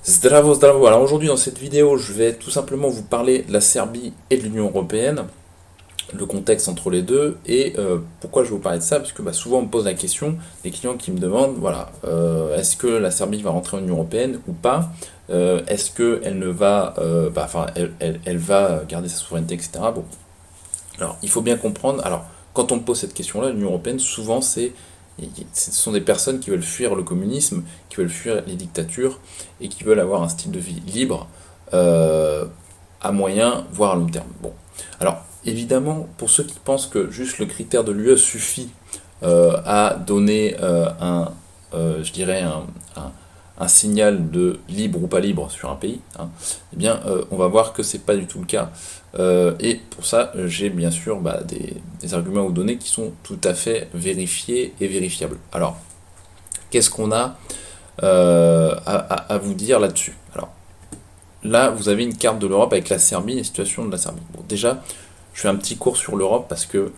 Zdravo, zdravo. Alors aujourd'hui dans cette vidéo, je vais tout simplement vous parler de la Serbie et de l'Union Européenne, le contexte entre les deux, et pourquoi je vais vous parler de ça, parce que souvent on me pose la question, des clients qui me demandent, voilà, est-ce que la Serbie va rentrer en Union Européenne ou pas. Est-ce qu'elle ne va, elle va garder sa souveraineté, etc. Bon, alors il faut bien comprendre, alors quand on me pose cette question-là, l'Union Européenne, souvent ce sont des personnes qui veulent fuir le communisme, qui veulent fuir les dictatures et qui veulent avoir un style de vie libre euh, à moyen, voire à long terme. Bon, alors évidemment, pour ceux qui pensent que juste le critère de l'UE suffit à donner je dirais un signal de libre ou pas libre sur un pays, hein, eh bien, on va voir que c'est pas du tout le cas. Et pour ça, j'ai bien sûr des arguments à vous donner qui sont tout à fait vérifiés et vérifiables. Alors, qu'est-ce qu'on a à vous dire là-dessus? Alors, là, vous avez une carte de l'Europe avec la Serbie et la situation de la Serbie. Bon, déjà, je fais un petit cours sur l'Europe parce que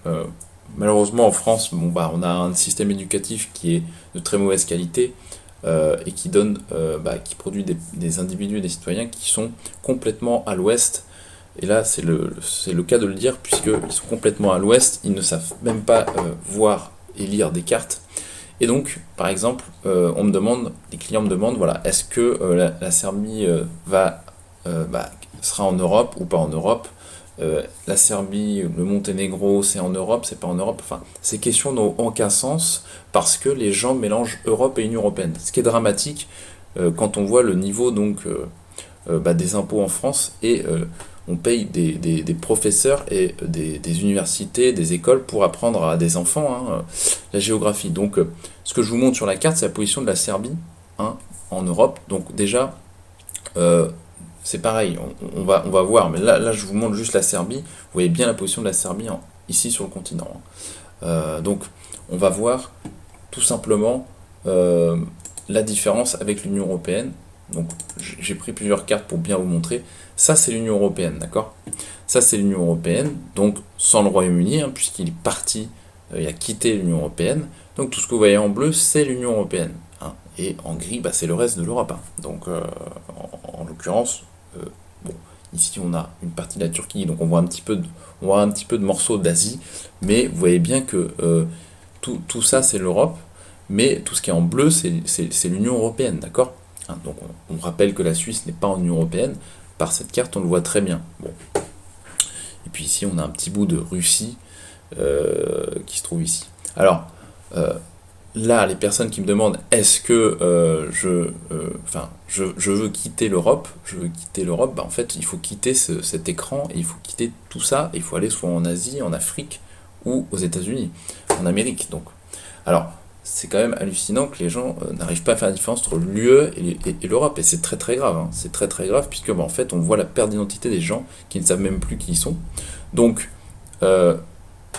malheureusement en France, on a un système éducatif qui est de très mauvaise qualité et qui qui produit des individus et des citoyens qui sont complètement à l'ouest. Et là, c'est le cas de le dire, puisqu'ils sont complètement à l'ouest, ils ne savent même pas voir et lire des cartes. Et donc, par exemple, les clients me demandent, voilà, est-ce que la Serbie sera en Europe ou pas en Europe? La Serbie, le Monténégro, c'est en Europe, c'est pas en Europe. Enfin, ces questions n'ont aucun sens parce que les gens mélangent Europe et Union européenne. Ce qui est dramatique quand on voit le niveau des impôts en France et on paye des professeurs et des universités, des écoles pour apprendre à des enfants la géographie. Donc, ce que je vous montre sur la carte, c'est la position de la Serbie hein, en Europe. Donc déjà, euh, c'est pareil, on va voir, mais là, je vous montre juste la Serbie. Vous voyez bien la position de la Serbie ici sur le continent. Donc, on va voir tout simplement euh, la différence avec l'Union Européenne. Donc, j'ai pris plusieurs cartes pour bien vous montrer. Ça, c'est l'Union Européenne, d'accord? Ça, c'est l'Union Européenne, donc sans le Royaume-Uni, hein, puisqu'il est parti, il a quitté l'Union Européenne. Donc, tout ce que vous voyez en bleu, c'est l'Union Européenne, hein. Et en gris, c'est le reste de l'Europe, hein. Donc, en l'occurrence, euh, bon, ici, on a une partie de la Turquie, donc on voit un petit peu de morceaux d'Asie, mais vous voyez bien que tout ça, c'est l'Europe, mais tout ce qui est en bleu, c'est l'Union Européenne, d'accord? Hein, donc on rappelle que la Suisse n'est pas en Union Européenne, par cette carte on le voit très bien. Bon. Et puis ici on a un petit bout de Russie qui se trouve ici. Alors euh, là les personnes qui me demandent est-ce que je veux quitter l'Europe, en fait il faut quitter cet écran, et il faut quitter tout ça, et il faut aller soit en Asie, en Afrique ou aux États-Unis, en Amérique. Donc alors, c'est quand même hallucinant que les gens n'arrivent pas à faire la différence entre l'UE et l'Europe. Et c'est très très grave, hein. C'est très très grave, puisque en fait, on voit la perte d'identité des gens qui ne savent même plus qui ils sont. Donc, euh,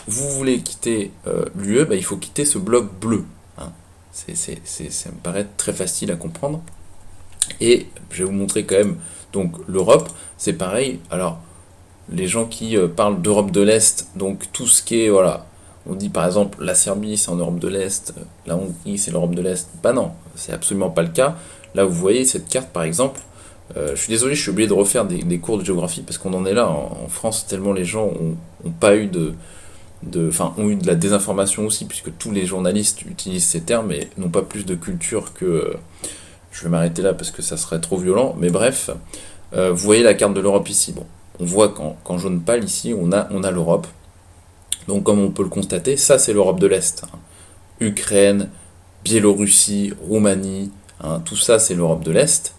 vous voulez quitter l'UE, il faut quitter ce bloc bleu, hein. Ça me paraît très facile à comprendre. Et je vais vous montrer quand même, donc l'Europe, c'est pareil. Alors, les gens qui parlent d'Europe de l'Est, donc tout ce qui est, voilà, on dit par exemple la Serbie c'est en Europe de l'Est, la Hongrie c'est l'Europe de l'Est, bah non, c'est absolument pas le cas. Là vous voyez cette carte par exemple, je suis désolé, je suis obligé de refaire des cours de géographie parce qu'on en est là en France, tellement les gens ont pas eu ont eu de la désinformation aussi, puisque tous les journalistes utilisent ces termes et n'ont pas plus de culture que... je vais m'arrêter là parce que ça serait trop violent, mais bref, vous voyez la carte de l'Europe ici. Bon, on voit qu'en jaune pâle ici, on a l'Europe. Donc comme on peut le constater, ça c'est l'Europe de l'Est, hein. Ukraine, Biélorussie, Roumanie, hein, tout ça c'est l'Europe de l'Est,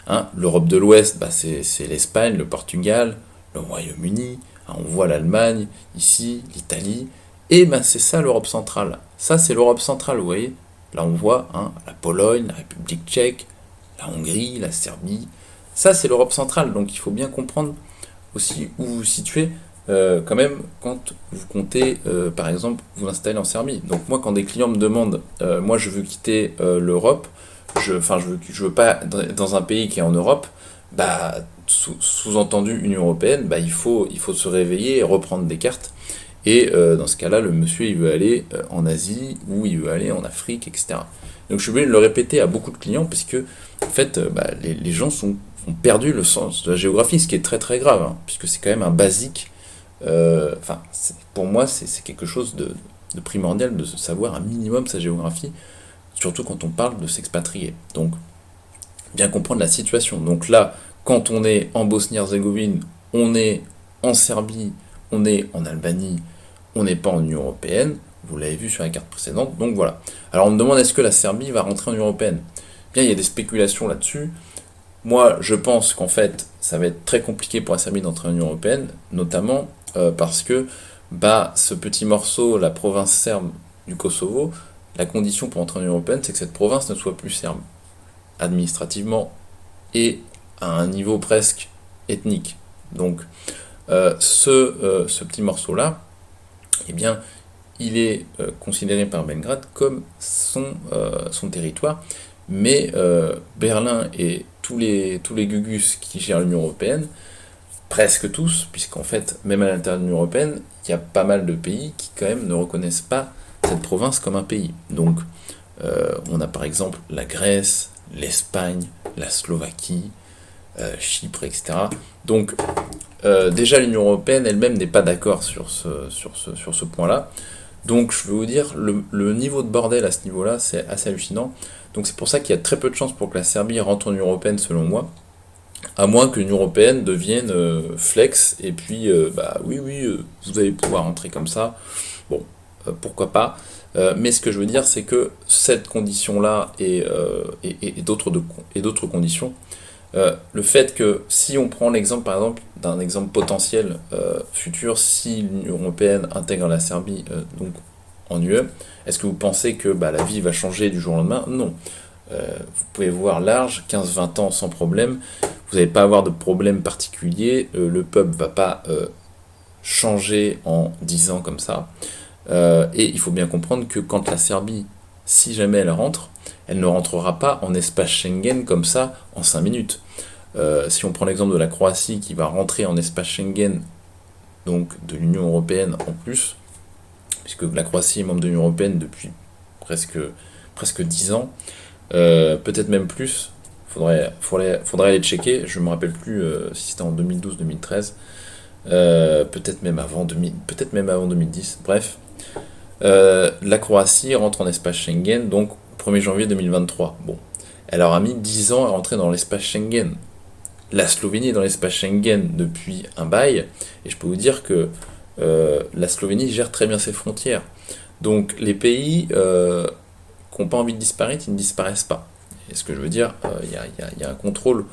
hein. L'Europe de l'Ouest, c'est l'Espagne, le Portugal, le Royaume-Uni, hein, on voit l'Allemagne, ici, l'Italie, et c'est ça l'Europe centrale. Ça c'est l'Europe centrale, vous voyez. Là on voit hein, la Pologne, la République tchèque, la Hongrie, la Serbie. Ça c'est l'Europe centrale, donc il faut bien comprendre aussi où vous vous situez quand même quand vous comptez par exemple vous installer en Serbie. Donc moi quand des clients me demandent moi je veux quitter l'Europe, je veux pas être dans un pays qui est en Europe, sous-entendu Union Européenne, il faut se réveiller et reprendre des cartes. Et dans ce cas-là, le monsieur il veut aller en Asie ou il veut aller en Afrique, etc. Donc je suis obligé de le répéter à beaucoup de clients, parce que en fait, les gens ont perdu le sens de la géographie, ce qui est très très grave, hein, puisque c'est quand même un basique. Pour moi, c'est quelque chose de primordial de savoir un minimum sa géographie, surtout quand on parle de s'expatrier. Donc, bien comprendre la situation. Donc là, quand on est en Bosnie-Herzégovine, on est en Serbie, on est en Albanie, on n'est pas en Union Européenne, vous l'avez vu sur la carte précédente, donc voilà. Alors on me demande est-ce que la Serbie va rentrer en Union Européenne. Bien, il y a des spéculations là-dessus. Moi, je pense qu'en fait, ça va être très compliqué pour la Serbie d'entrer en Union Européenne, notamment parce que ce petit morceau, la province serbe du Kosovo, la condition pour entrer en Union Européenne, c'est que cette province ne soit plus serbe, administrativement et à un niveau presque ethnique. Donc, ce petit morceau-là, eh bien, il est considéré par Belgrade comme son territoire, mais Berlin et tous les gugus qui gèrent l'Union Européenne, presque tous, puisqu'en fait, même à l'intérieur de l'Union Européenne, il y a pas mal de pays qui quand même ne reconnaissent pas cette province comme un pays. Donc, on a par exemple la Grèce, l'Espagne, la Slovaquie, Chypre, etc. Donc, déjà, l'Union Européenne elle-même n'est pas d'accord sur ce point-là. Donc, je veux vous dire, le niveau de bordel à ce niveau-là, c'est assez hallucinant. Donc, c'est pour ça qu'il y a très peu de chances pour que la Serbie rentre en Union Européenne, selon moi. À moins que l'Union Européenne devienne flex, et puis, oui, vous allez pouvoir rentrer comme ça. Bon, pourquoi pas. Mais ce que je veux dire, c'est que cette condition-là et d'autres conditions, le fait que si on prend l'exemple par exemple d'un exemple potentiel futur, si l'Union Européenne intègre la Serbie donc en UE, est-ce que vous pensez que la vie va changer du jour au lendemain? Non. Vous pouvez voir large, 15-20 ans sans problème, vous n'allez pas avoir de problème particulier, le peuple va pas changer en 10 ans comme ça. Et il faut bien comprendre que quand la Serbie, si jamais elle rentre, elle ne rentrera pas en espace Schengen comme ça en 5 minutes. Si on prend l'exemple de la Croatie qui va rentrer en espace Schengen, donc de l'Union Européenne en plus, puisque la Croatie est membre de l'Union Européenne depuis presque 10 ans, peut-être même plus, faudrait aller checker, je ne me rappelle plus si c'était en 2012-2013, peut-être même avant 2010, bref. La Croatie rentre en espace Schengen, donc 1er janvier 2023. Bon, elle aura mis 10 ans à rentrer dans l'espace Schengen. La Slovénie est dans l'espace Schengen depuis un bail, et je peux vous dire que la Slovénie gère très bien ses frontières. Donc les pays qui n'ont pas envie de disparaître, ils ne disparaissent pas. Et ce que je veux dire, il y a un contrôle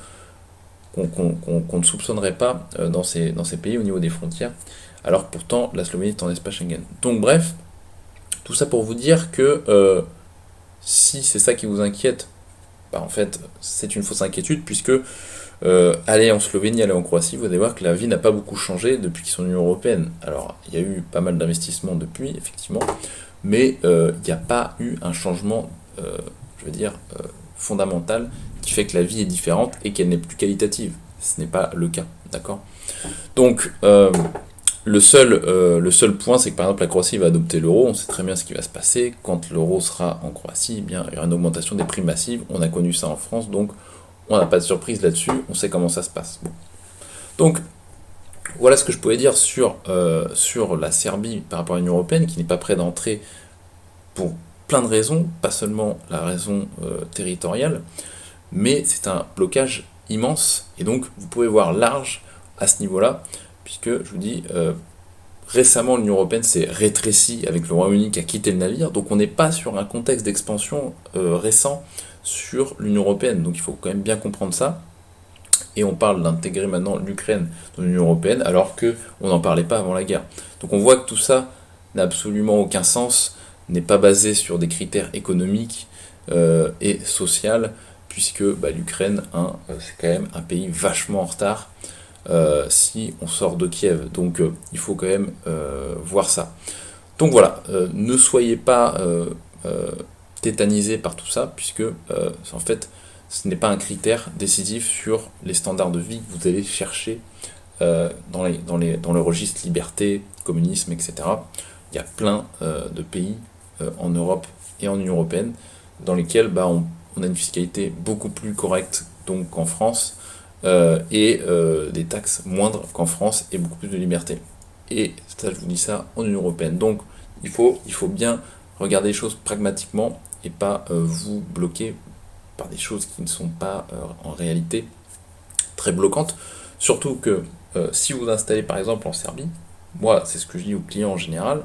qu'on ne soupçonnerait pas dans ces pays au niveau des frontières, alors que pourtant la Slovénie est en espace Schengen. Donc bref, tout ça pour vous dire que si c'est ça qui vous inquiète, en fait c'est une fausse inquiétude, puisque aller en Slovénie, aller en Croatie, vous allez voir que la vie n'a pas beaucoup changé depuis qu'ils sont en Union Européenne. Alors il y a eu pas mal d'investissements depuis, effectivement, mais il n'y a pas eu un changement, fondamental, qui fait que la vie est différente et qu'elle n'est plus qualitative. Ce n'est pas le cas, d'accord? Donc, le seul point, c'est que par exemple la Croatie va adopter l'euro, on sait très bien ce qui va se passer. Quand l'euro sera en Croatie, eh bien, il y aura une augmentation des prix massive, on a connu ça en France, donc on n'a pas de surprise là-dessus, on sait comment ça se passe. Bon. Donc, voilà ce que je pouvais dire sur la Serbie par rapport à l'Union Européenne, qui n'est pas prête d'entrer pour plein de raisons, pas seulement la raison territoriale, mais c'est un blocage immense, et donc vous pouvez voir large à ce niveau-là, puisque je vous dis, récemment l'Union Européenne s'est rétrécie avec le Royaume-Uni qui a quitté le navire, donc on n'est pas sur un contexte d'expansion récent sur l'Union Européenne, donc il faut quand même bien comprendre ça, et on parle d'intégrer maintenant l'Ukraine dans l'Union Européenne, alors qu'on n'en parlait pas avant la guerre. Donc on voit que tout ça n'a absolument aucun sens, n'est pas basé sur des critères économiques et sociaux, puisque l'Ukraine, c'est quand même un pays vachement en retard si on sort de Kiev. Donc il faut quand même voir ça. Donc voilà, ne soyez pas tétanisés par tout ça, puisque en fait, ce n'est pas un critère décisif sur les standards de vie que vous allez chercher dans le registre liberté, communisme, etc. Il y a plein de pays en Europe et en Union Européenne dans lesquels on a une fiscalité beaucoup plus correcte donc qu'en France, des taxes moindres qu'en France et beaucoup plus de liberté. Et ça, je vous dis ça en Union Européenne. Donc il faut bien regarder les choses pragmatiquement et pas vous bloquer par des choses qui ne sont pas en réalité très bloquantes. Surtout que si vous installez par exemple en Serbie, moi c'est ce que je dis aux clients en général,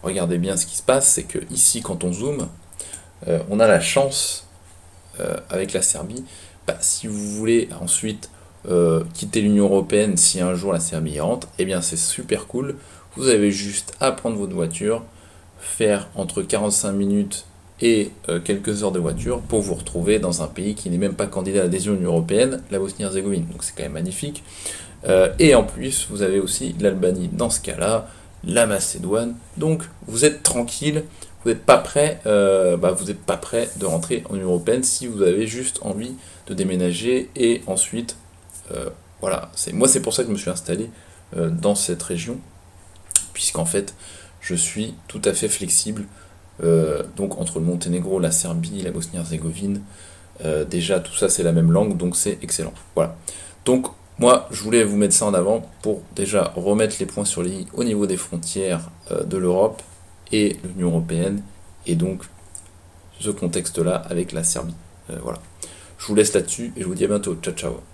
regardez bien ce qui se passe, c'est que ici quand on zoome, on a la chance avec la Serbie, si vous voulez ensuite quitter l'Union Européenne, si un jour la Serbie y rentre, eh bien c'est super cool, vous avez juste à prendre votre voiture, faire entre 45 minutes et quelques heures de voiture pour vous retrouver dans un pays qui n'est même pas candidat à l'adhésion à l'Union Européenne, la Bosnie-Herzégovine. Donc c'est quand même magnifique. Et en plus, vous avez aussi l'Albanie dans ce cas-là, la Macédoine. Donc vous êtes tranquille, vous n'êtes pas prêt, vous n'êtes pas prêt de rentrer en Union Européenne si vous avez juste envie de déménager et ensuite, voilà. C'est pour ça que je me suis installé dans cette région, puisqu'en fait, je suis tout à fait flexible. Donc entre le Monténégro, la Serbie, la Bosnie-Herzégovine, déjà tout ça c'est la même langue, donc c'est excellent. Voilà. Donc moi je voulais vous mettre ça en avant pour déjà remettre les points sur les i au niveau des frontières de l'Europe et de l'Union Européenne, et donc ce contexte-là avec la Serbie. Voilà. Je vous laisse là-dessus et je vous dis à bientôt. Ciao ciao.